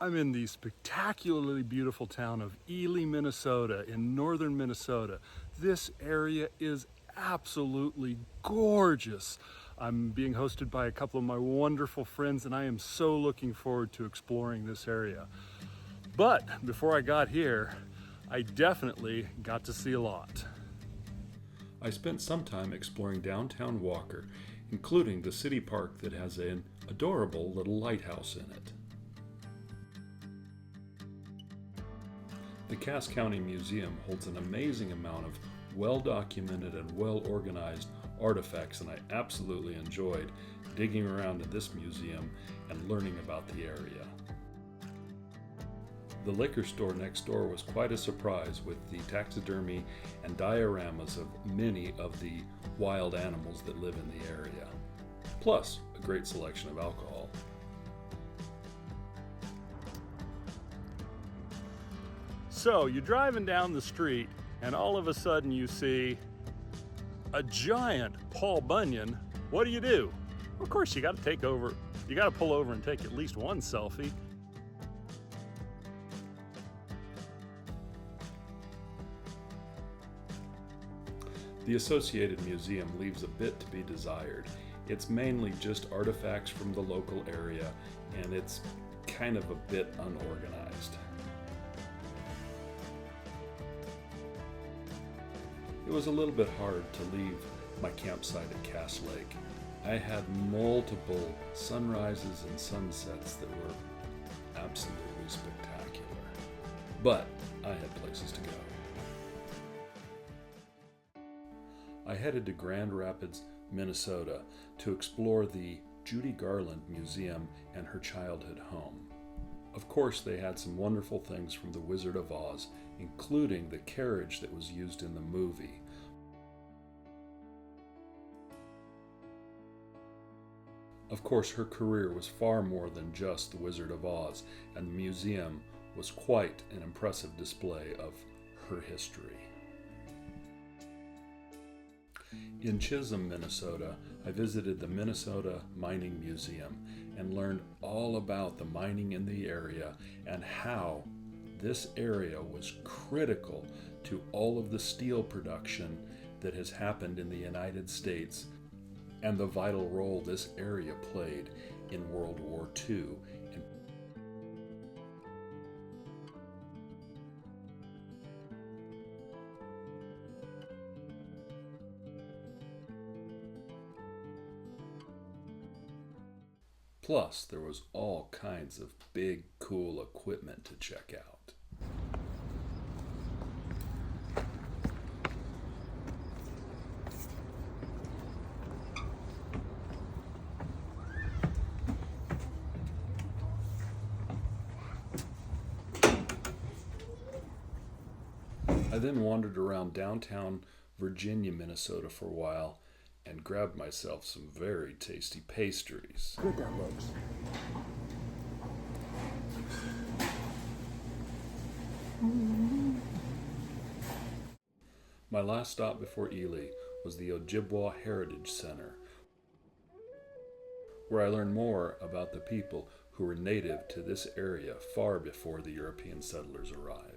I'm in the spectacularly beautiful town of Ely, Minnesota, in northern Minnesota. This area is absolutely gorgeous. I'm being hosted by a couple of my wonderful friends, and I am so looking forward to exploring this area. But before I got here, I definitely got to see a lot. I spent some time exploring downtown Walker, including the city park that has an adorable little lighthouse in it. The Cass County Museum holds an amazing amount of well-documented and well-organized artifacts, and I absolutely enjoyed digging around in this museum and learning about the area. The liquor store next door was quite a surprise with the taxidermy and dioramas of many of the wild animals that live in the area, plus a great selection of alcohol. So you're driving down the street and all of a sudden you see a giant Paul Bunyan. What do? Of course you got to pull over and take at least one selfie. The Associated Museum leaves a bit to be desired. It's mainly just artifacts from the local area, and it's kind of a bit unorganized. It was a little bit hard to leave my campsite at Cass Lake. I had multiple sunrises and sunsets that were absolutely spectacular, but I had places to go. I headed to Grand Rapids, Minnesota to explore the Judy Garland Museum and her childhood home. Of course, they had some wonderful things from The Wizard of Oz, including the carriage that was used in the movie. Of course, her career was far more than just The Wizard of Oz, and the museum was quite an impressive display of her history. In Chisholm, Minnesota, I visited the Minnesota Mining Museum and learned all about the mining in the area and how this area was critical to all of the steel production that has happened in the United States and the vital role this area played in World War II. Plus, there was all kinds of big, cool equipment to check out. I then wandered around downtown Virginia, Minnesota for a while and grabbed myself some very tasty pastries. Good that looks. My last stop before Ely was the Ojibwa Heritage Center, where I learned more about the people who were native to this area far before the European settlers arrived.